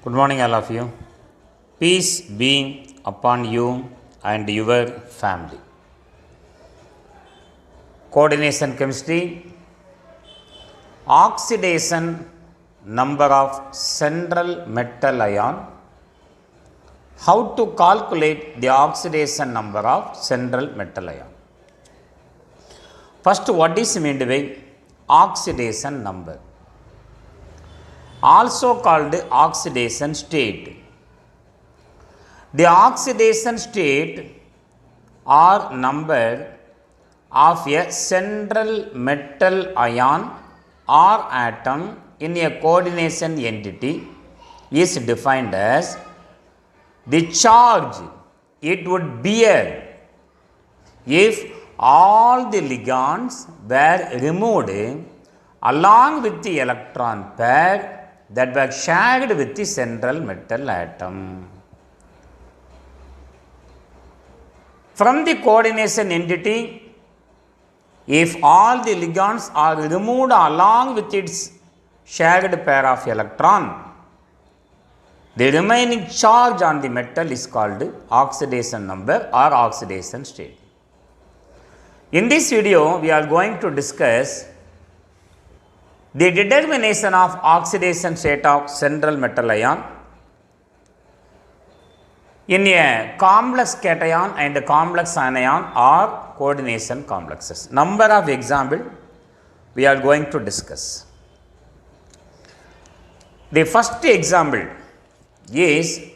Good morning, all of you. Peace be upon you and your family. Coordination chemistry, oxidation number of central metal ion. How to calculate the oxidation number of central metal ion? First, what is meant by oxidation number? Also called oxidation state. The oxidation state or number of a central metal ion or atom in a coordination entity is defined as the charge it would bear if all the ligands were removed along with the electron pair that were shared with the central metal atom. From the coordination entity, if all the ligands are removed along with its shared pair of electron, the remaining charge on the metal is called oxidation number or oxidation state. In this video, we are going to discuss the determination of oxidation state of central metal ion in a complex cation and a complex anion or coordination complexes. Number of example we are going to discuss. The first example is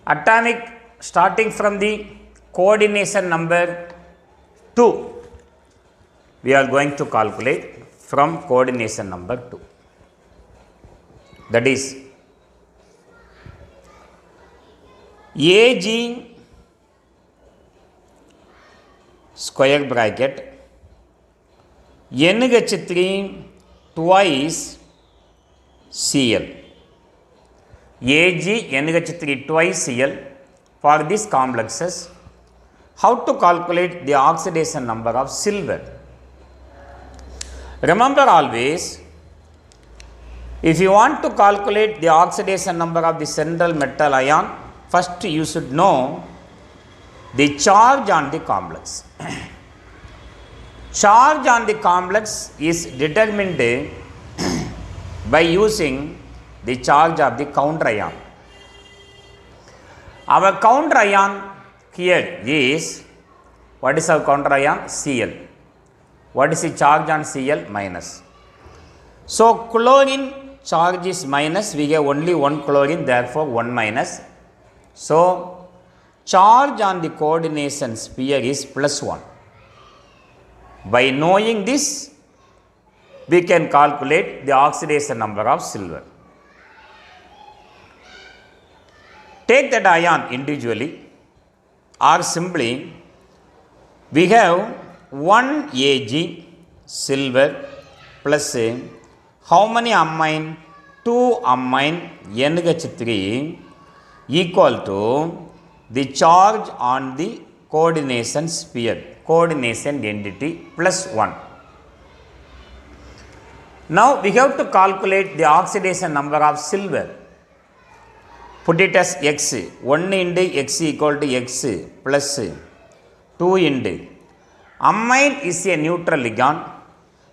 atomic starting from the coordination number 2. We are going to calculate from coordination number 2. That is Ag square bracket NH3 twice Cl. Ag NH3 twice Cl for these complexes. How to calculate the oxidation number of silver? Remember always, if you want to calculate the oxidation number of the central metal ion, first you should know the charge on the complex. Charge on the complex is determined by using the charge of the counter ion. Our counter ion here is, what is our counter ion? Cl. What is the charge on Cl? Minus. So, chlorine charge is minus, we have only one chlorine, therefore 1 minus. So, charge on the coordination sphere is plus 1. By knowing this, we can calculate the oxidation number of silver. Take that ion individually or simply we have 1 Ag silver plus how many amine? 2 amine NH3 equal to the charge on the coordination sphere, coordination entity plus 1. Now we have to calculate the oxidation number of silver. Put it as x. 1 into x equal to x plus 2 into amine is a neutral ligand,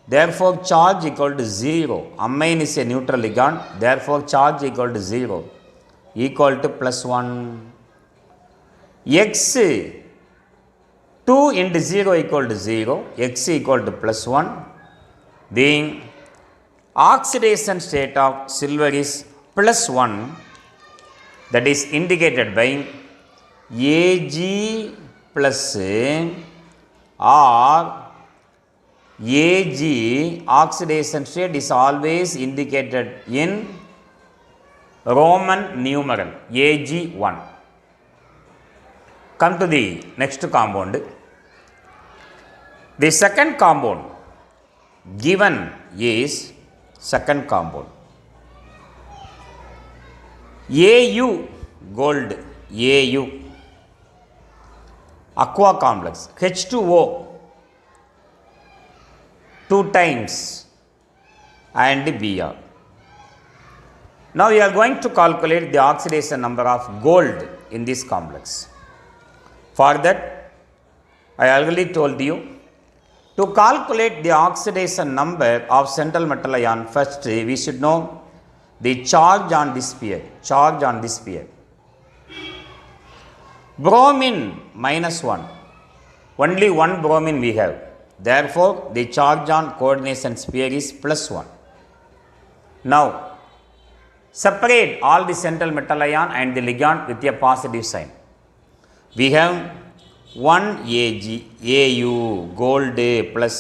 therefore charge equal to 0. Amine is a neutral ligand, therefore charge equal to 0, equal to plus 1. X 2 into 0 equal to 0, x equal to plus 1. The oxidation state of silver is plus 1, that is indicated by Ag plus or Ag oxidation state is always indicated in Roman numeral Ag1. Come to the next compound. The second compound given is second compound Au gold, Au aqua complex, H2O 2 times and Br. Now we are going to calculate the oxidation number of gold in this complex. For that, I already told you, to calculate the oxidation number of central metal ion, first we should know the charge on this sphere. Charge on this sphere. Bromine -1. Only one bromine we have. Therefore, the charge on coordination sphere is +1. Now, separate all the central metal ion and the ligand with a positive sign. We have 1 Ag, Au, gold plus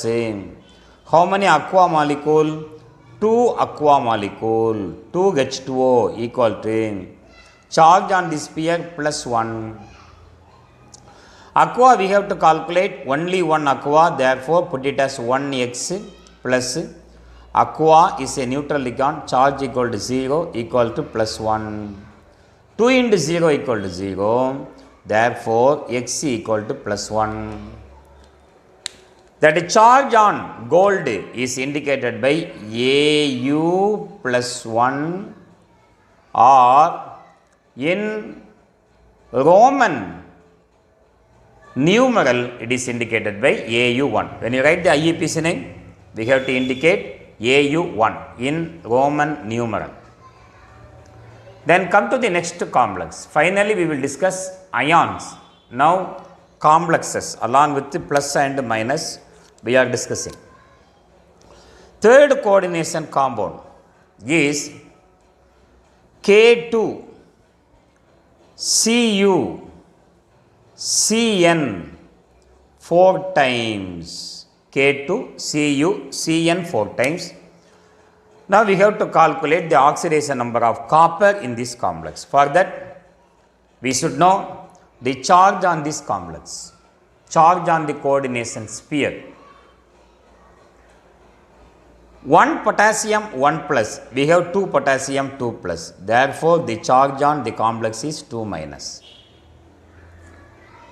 how many aqua molecule? 2 aqua molecule, 2 H2O equal to charge on the sphere +1. Aqua we have to calculate only one aqua, therefore put it as 1x plus aqua is a neutral ligand, charge equal to 0 equal to +1. 2 into 0 equal to 0, therefore x equal to +1. That charge on gold is indicated by Au +1, or in Roman numeral it is indicated by Au1. When you write the IUPAC name, we have to indicate Au1 in Roman numeral. Then come to the next complex. Finally, we will discuss ions. Now, complexes along with the plus and minus we are discussing. Third coordination compound is K2 Cu Cn 4 times. K2 Cu Cn 4 times. Now we have to calculate the oxidation number of copper in this complex. For that, we should know the charge on this complex, charge on the coordination sphere. 1 potassium 1 plus, we have 2 potassium 2 plus. Therefore, the charge on the complex is 2 minus.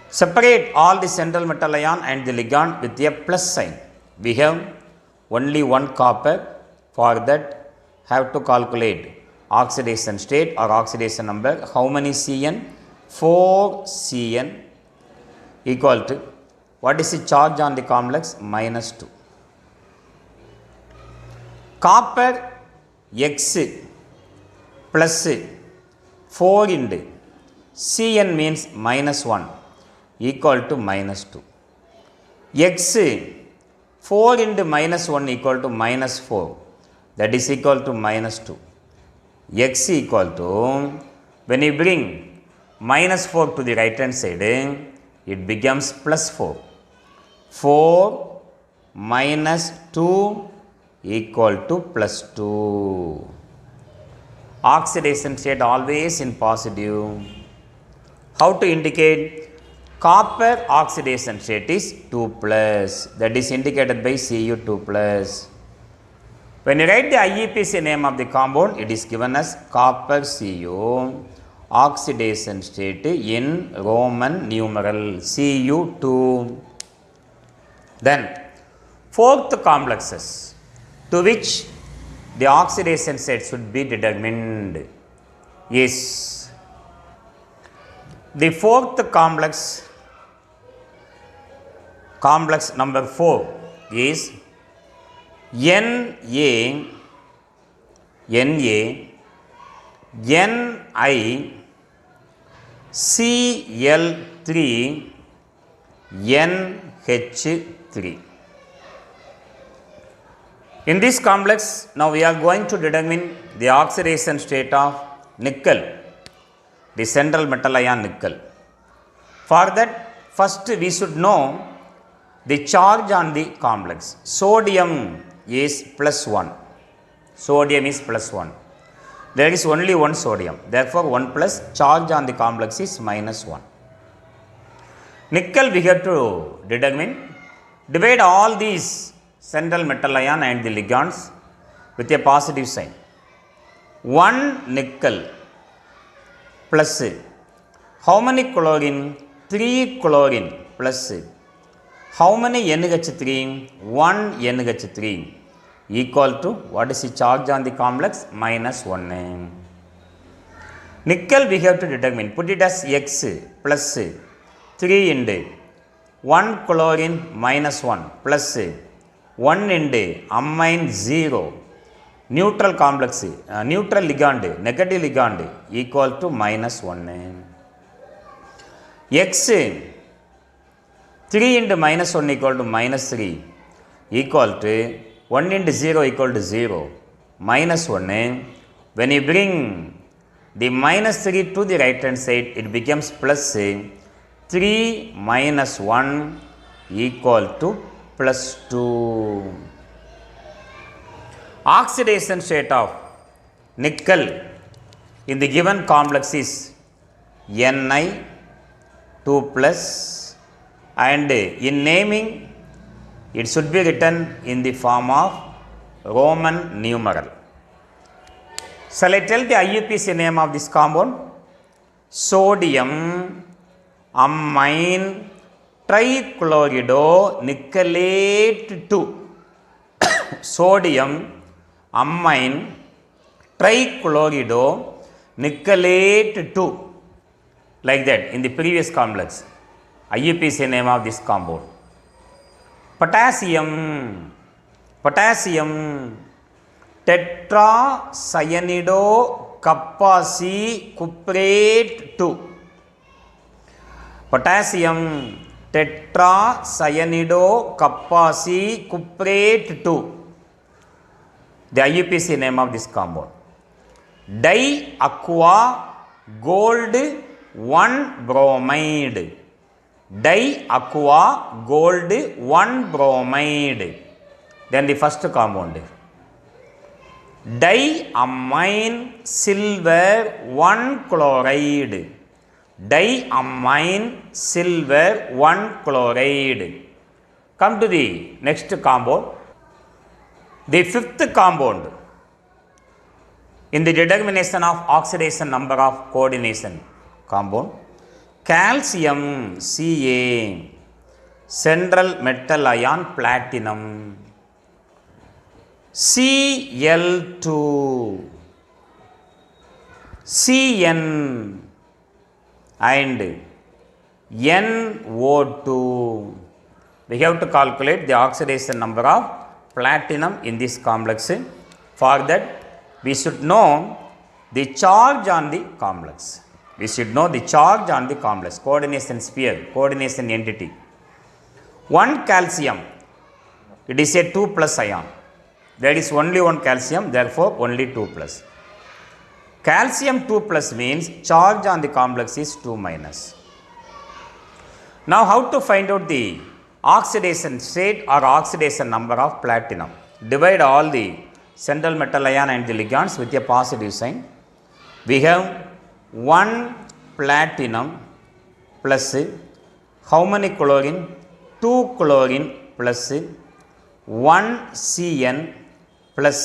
Separate all the central metal ion and the ligand with a plus sign. We have only one copper. For that, have to calculate oxidation state or oxidation number. How many Cn? 4 Cn equal to, what is the charge on the complex? -2. Copper X plus 4 into Cn means -1 equal to -2. X 4 into -1 equal to -4. That is equal to -2. X equal to, when you bring -4 to the right hand side, it becomes +4. 4 minus 2 equal to +2. Oxidation state always in positive. How to indicate? Copper oxidation state is 2 plus. That is indicated by Cu 2 plus. When you write the IUPAC name of the compound, it is given as copper Cu, oxidation state in Roman numeral Cu2. Then, fourth complexes to which the oxidation state should be determined is the fourth complex number 4 is Na, Ni, Cl3, NH3. In this complex, now we are going to determine the oxidation state of nickel, the central metal ion nickel. For that, first we should know the charge on the complex. Sodium is +1. Sodium is +1. There is only one sodium. Therefore, 1 plus, charge on the complex is -1. Nickel we have to determine. Divide all these central metal ion and the ligands with a positive sign. 1 nickel plus, how many chlorine? 3 chlorine plus, how many NH3? 1 NH3 equal to, what is the charge on the complex? -1. Nickel we have to determine, put it as X plus 3 into 1 chlorine -1 plus 1 into amine 0, neutral complex, neutral ligand, negative ligand equal to -1. X 3 into -1 equal to -3 equal to 1 into 0 equal to 0, -1. When you bring the -3 to the right hand side, it becomes plus 3 minus 1 equal to plus 2. Oxidation state of nickel in the given complex is Ni 2 plus, and in naming it should be written in the form of Roman numeral. Shall I tell the IUPAC name of this compound? Sodium amine trichlorido nickelate 2. Sodium amine trichlorido nickelate 2. Like that in the previous complex. IUPAC name of this compound. Potassium tetracyanidocapacity cuprate 2. Potassium tetracyanidocapacity cuprate 2. The IUPAC name of this compound. Diaqua gold 1 bromide. Diaqua gold 1 bromide. Then the first compound. Diamine silver 1 chloride. Diamine silver 1 chloride. Come to the next compound. The fifth compound in the determination of oxidation number of coordination compound, calcium Ca, central metal ion platinum, Cl2, Cn and NO2. We have to calculate the oxidation number of platinum in this complex. For that, we should know the charge on the complex. We should know the charge on the complex, coordination sphere, coordination entity. 1 calcium, it is a 2 plus ion. There is only one calcium, therefore only 2 plus. Calcium 2 plus means charge on the complex is 2 minus. Now how to find out the oxidation state or oxidation number of platinum? Divide all the central metal ion and the ligands with a positive sign. We have 1 platinum plus how many chlorine? 2 chlorine plus 1 Cn plus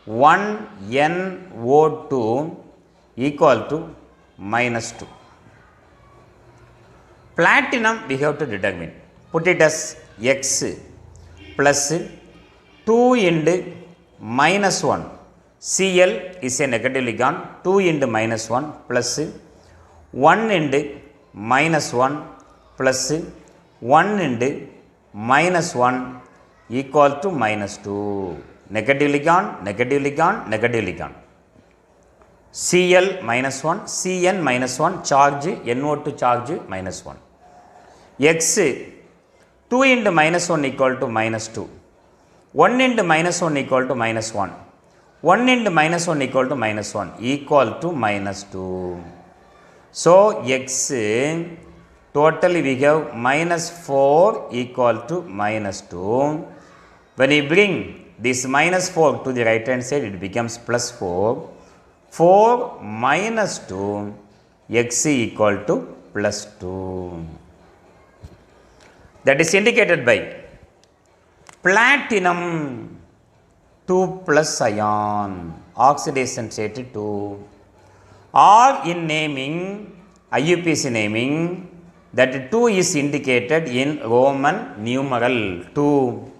1 NO2 equal to -2. Platinum we have to determine. Put it as X plus 2 into -1. Cl is a negative ligand. 2 into -1 plus 1 into -1 plus 1 into -1 equal to -2. Negative ligand, negative ligand, negative ligand. Cl -1, Cn -1, charge, NO2 charge -1. X 2 into -1 equal to -2. 1 into -1 equal to -1. 1 into -1 equal to -1 equal to -2. So, X totally we have -4 equal to -2. When you bring this -4 to the right hand side, it becomes +4. 4 minus 2, X equal to +2. That is indicated by platinum 2 plus ion, oxidation state 2. Or in naming, IUPAC naming, that 2 is indicated in Roman numeral 2.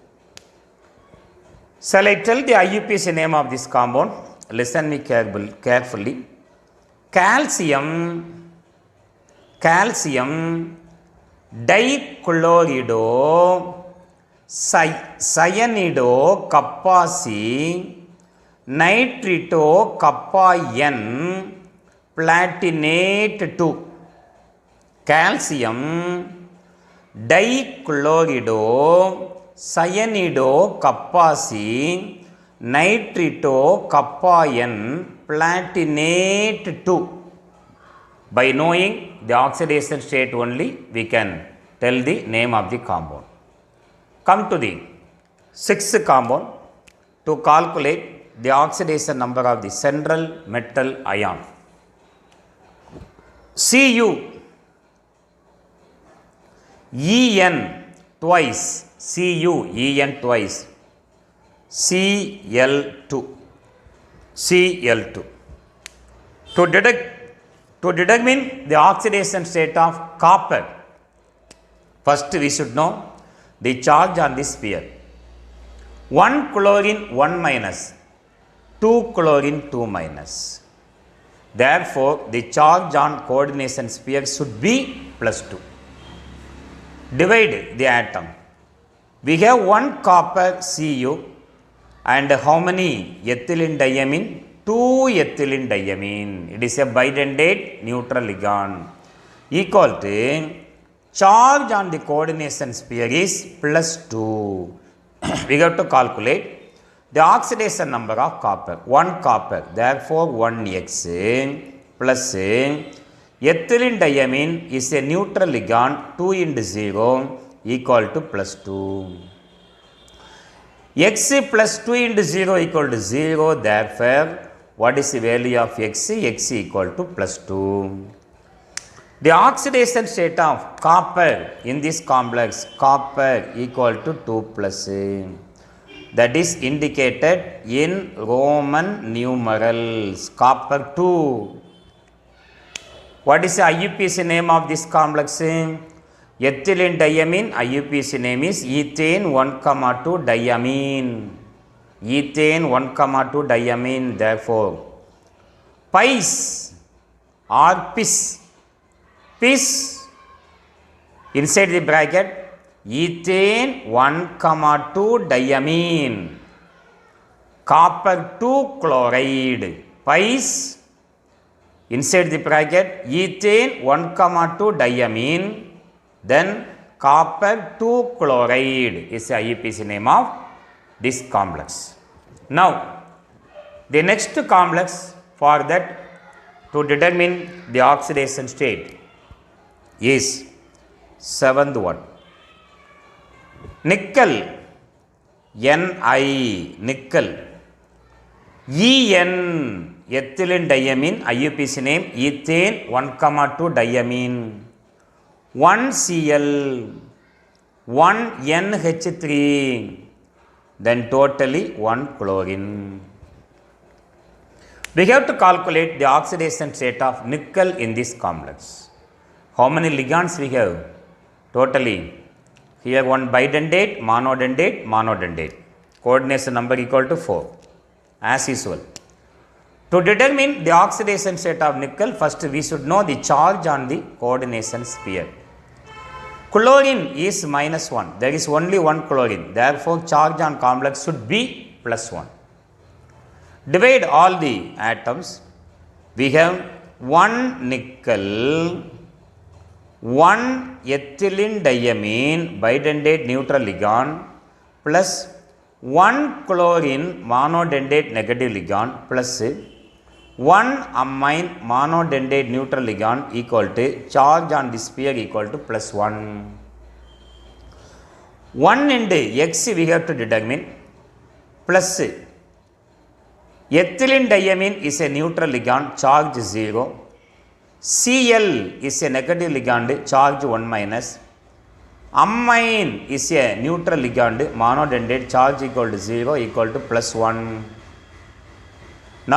Shall I tell the IUPAC name of this compound? Listen me carefully. Calcium dichlorido cyanido kappa C nitrito kappa N platinate 2. Calcium dichlorido cyanido kappa C nitrito kappa N platinate 2. By knowing the oxidation state only, we can tell the name of the compound. Come to the sixth compound to calculate the oxidation number of the central metal ion. Cu En twice, Cu En twice, Cl2. To determine the oxidation state of copper, first we should know the charge on the sphere. 1 chlorine 1 minus, 2 chlorine 2 minus. Therefore, the charge on coordination sphere should be +2. Divide the atom. We have 1 copper Cu and how many ethylene diamine? 2 ethylene diamine. It is a bidentate neutral ligand equal to charge on the coordination sphere is +2. We have to calculate the oxidation number of copper. 1 copper, therefore 1x plus ethylene diamine is a neutral ligand 2 into 0 equal to +2. X plus 2 into 0 equal to 0, therefore what is the value of X? X equal to +2. The oxidation state of copper in this complex, copper equal to 2 plus, that is indicated in Roman numerals, copper 2. What is the IUPAC name of this complex? Ethylene diamine, IUPAC name is ethane 1,2 diamine. Ethane 1,2 diamine, therefore PIS or PIS inside the bracket ethane 1,2 diamine copper 2 chloride, PIS inside the bracket ethane 1,2 diamine, then copper 2 chloride is the IUPAC name of this complex. Now, the next complex for that to determine the oxidation state is seventh one. Nickel, Ni, nickel. En, ethylene diamine, IUPAC name ethane 1,2 diamine. 1 Cl, 1 NH3, then totally 1 chlorine. We have to calculate the oxidation state of nickel in this complex. How many ligands we have? Totally, here one bidentate, monodentate. Coordination number equal to 4, as usual. To determine the oxidation state of nickel, first we should know the charge on the coordination sphere. Chlorine is -1. There is only 1 chlorine. Therefore, charge on complex should be +1. Divide all the atoms. We have 1 nickel, 1 ethylene diamine bidentate neutral ligand plus 1 chlorine monodentate negative ligand plus 1 amine monodentate neutral ligand equal to charge on the sphere equal to +1. 1 into X we have to determine plus ethylene diamine is a neutral ligand charge 0. Cl is a negative ligand charge 1 minus. Amine is a neutral ligand monodentate charge equal to 0 equal to +1.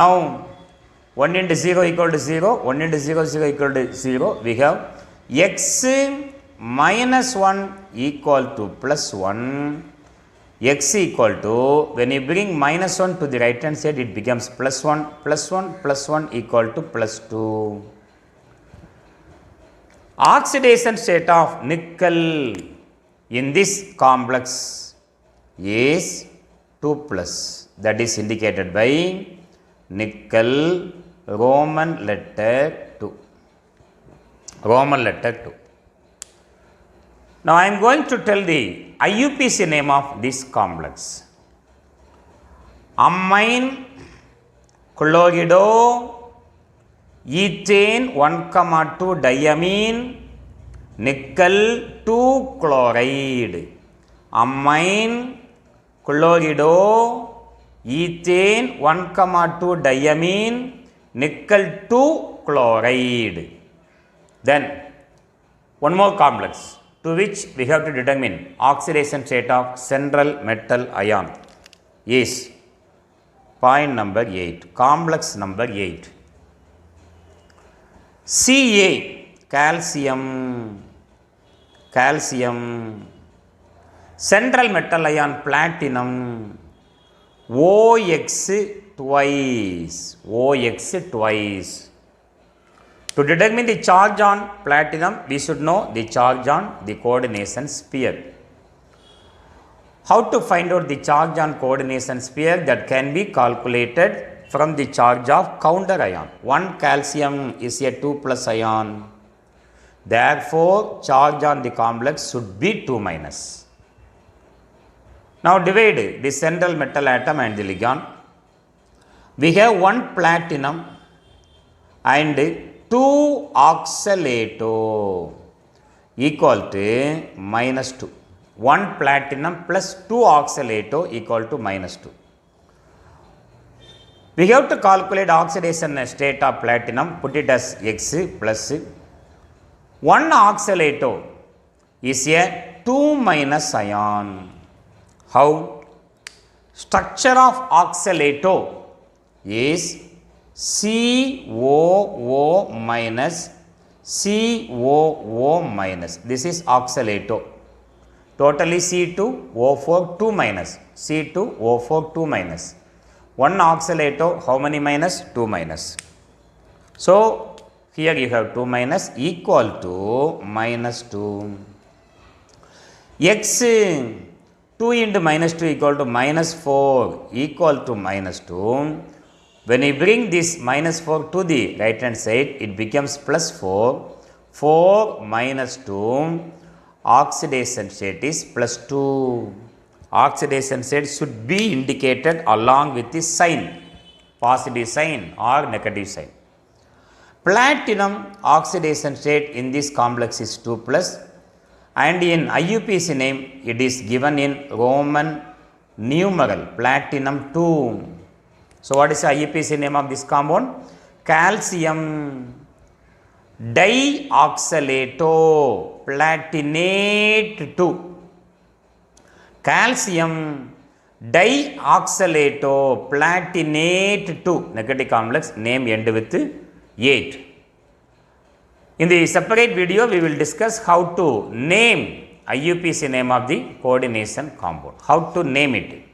Now 1 into 0 equal to 0, 1 into 0 equal to 0, we have X minus 1 equal to +1 x equal to, when you bring minus 1 to the right hand side, it becomes plus 1, plus 1, plus 1 equal to plus 2. Oxidation state of nickel in this complex is 2 plus, that is indicated by nickel Roman letter 2. Roman letter 2. Now I am going to tell the IUPAC name of this complex. Amine chlorido ethane 1,2 diamine nickel 2 chloride. Amine chlorido ethane 1,2 diamine nickel 2 chloride. Then one more complex to which we have to determine oxidation state of central metal ion is point number 8, complex number 8. Ca, calcium, central metal ion platinum, OX twice. To determine the charge on platinum, we should know the charge on the coordination sphere. How to find out the charge on coordination sphere? That can be calculated from the charge of counter ion. 1 calcium is a 2 plus ion. Therefore, charge on the complex should be 2 minus. Now divide the central metal atom and the ligand. We have 1 platinum and 2 oxalato equal to minus 2. 1 platinum plus 2 oxalato equal to minus 2. We have to calculate oxidation state of platinum, put it as X plus 1 oxalato is a 2 minus ion. How? Structure of oxalato is COO minus COO minus. This is oxalato. Totally C2O4 2 minus. C2O4 2 minus. 1 oxalato, how many minus? 2 minus. So here you have 2 minus equal to minus 2. X 2 into minus 2 equal to minus 4 equal to minus 2. When you bring this minus 4 to the right hand side, it becomes plus 4. 4 minus 2, oxidation state is plus 2. Oxidation state should be indicated along with the sign, positive sign or negative sign. Platinum oxidation state in this complex is 2 plus, and in IUPAC name it is given in Roman numeral platinum 2. So what is the IUPAC name of this compound? Calcium dioxalato platinate 2. Calcium dioxalato platinate 2. Negative complex, name end with 8. In the separate video, we will discuss how to name IUPAC name of the coordination compound. How to name it.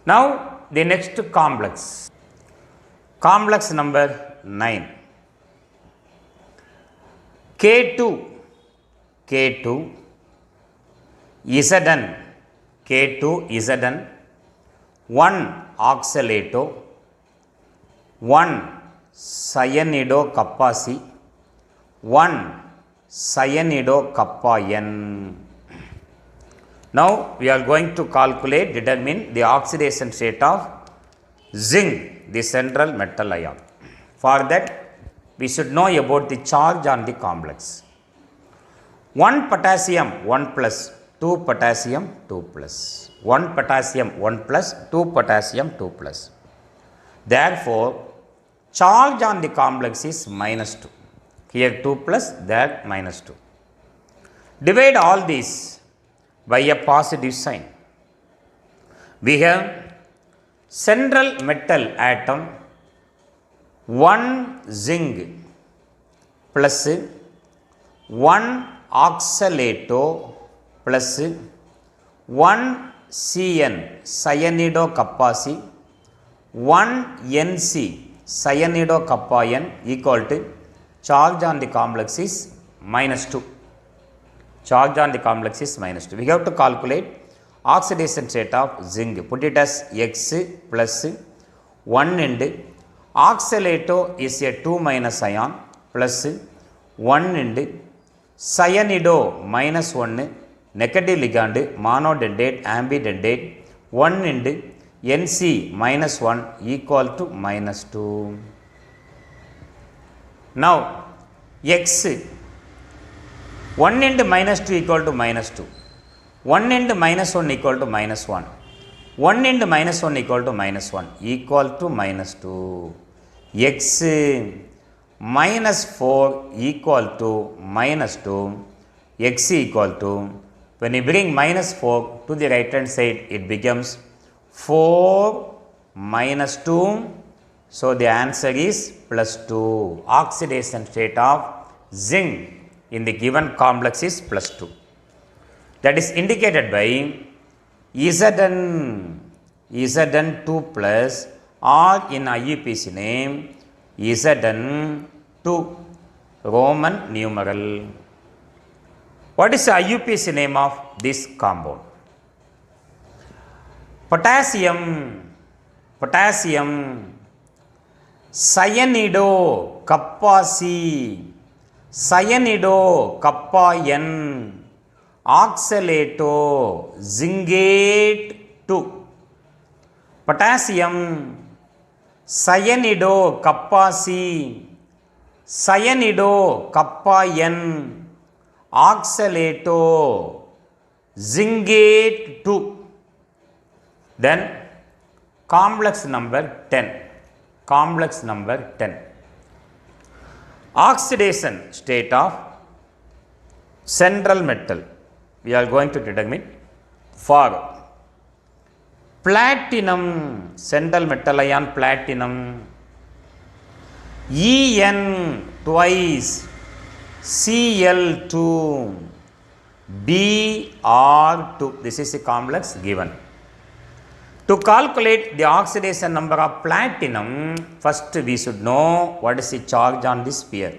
Now, the next complex. Complex number 9. K2, Zn, K2 Zn, 1 oxalato, 1 cyanido kappa C, 1 cyanido kappa N. Now we are going to calculate, determine the oxidation state of zinc, the central metal ion. For that, we should know about the charge on the complex. 1 potassium 1 plus, 2 potassium 2 plus, 1 potassium 1 plus, 2 potassium 2 plus. Therefore, charge on the complex is minus 2. Here 2 plus, there minus 2. Divide all these by a positive sign. We have central metal atom 1 zinc plus 1 oxalato plus 1 CN cyanidocappa C, 1 NC cyanidocappa N equal to charge on the complex is -2. Charge on the complex is -2. We have to calculate oxidation state of zinc. Put it as X plus 1 into oxalato is a 2 minus ion plus 1 into cyanido minus 1 negative ligand monodentate ambidentate 1 into NC minus 1 equal to -2. Now X 1 into -2 equal to -2. 1 into -1 equal to -1. 1 into -1 equal to -1 equal to -2. X -4 equal to -2. X equal to, when you bring -4 to the right hand side, it becomes 4 minus 2. So the answer is +2. Oxidation state of zinc in the given complex is +2. That is indicated by Zn 2 plus, or in IUPAC name Zn2 Roman numeral. What is the IUPAC name of this compound? Potassium cyanidocappa C, cyanidocappa N, oxalato zingate 2. Potassium cyanidocappa C, cyanidocappa N, oxalato zingate 2. Then complex number 10. Complex number 10. Oxidation state of central metal. We are going to determine for platinum, central metal ion platinum, En twice Cl2 Br2. This is the complex given. To calculate the oxidation number of platinum, first we should know what is the charge on this sphere.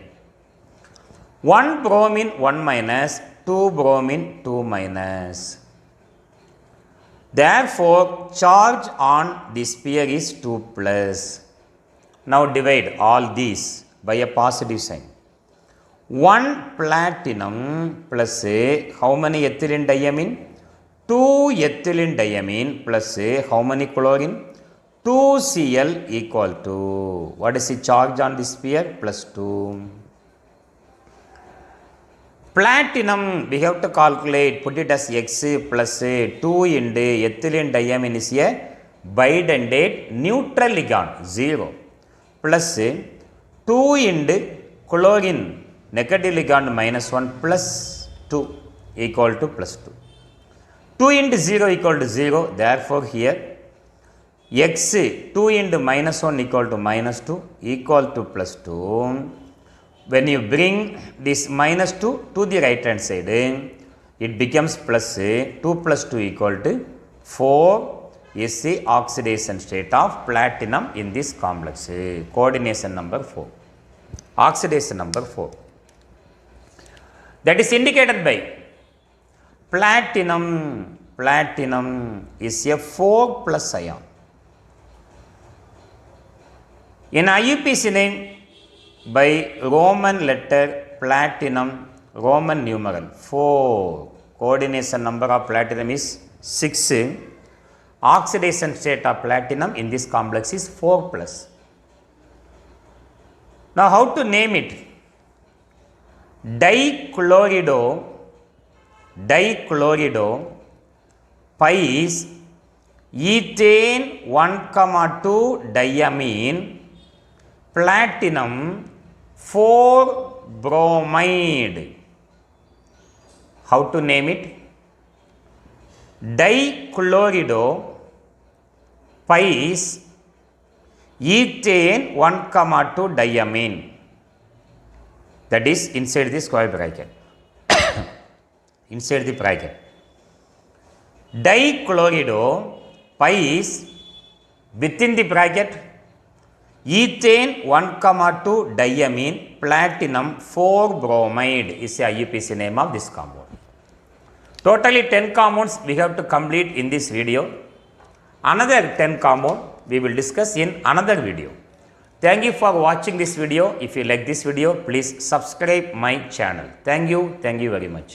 1 bromine 1 minus, 2 bromine 2 minus. Therefore, charge on the sphere is 2 plus. Now divide all these by a positive sign. 1 platinum plus how many ethylene diamine? 2 ethylene diamine plus how many chlorine? 2 Cl equal to, what is the charge on the sphere? +2. Platinum we have to calculate, put it as X plus 2 into ethylene diamine is a bidentate neutral ligand 0 plus 2 into chlorine negative ligand -1 plus 2 equal to +2. 2 into 0 equal to 0. Therefore, here X 2 into -1 equal to -2 equal to +2. When you bring this -2 to the right hand side, it becomes plus 2 plus 2 equal to 4 is the oxidation state of platinum in this complex. Coordination number 4. Oxidation number 4. That is indicated by platinum. Platinum is a 4 plus ion. In IUPAC name, by Roman letter platinum, Roman numeral 4. Coordination number of platinum is 6. Oxidation state of platinum in this complex is 4 plus. Now how to name it? Dichlorido pies ethane 1,2 diamine platinum 4 bromide. How to name it? Dichlorido pies ethane 1,2 diamine. That is inside the square bracket. Inside the bracket. Dichlorido pi is within the bracket ethane 1,2 diamine platinum 4 bromide is the IUPAC name of this compound. Totally 10 compounds we have to complete in this video. Another 10 compound we will discuss in another video. Thank you for watching this video. If you like this video, please subscribe my channel. Thank you very much.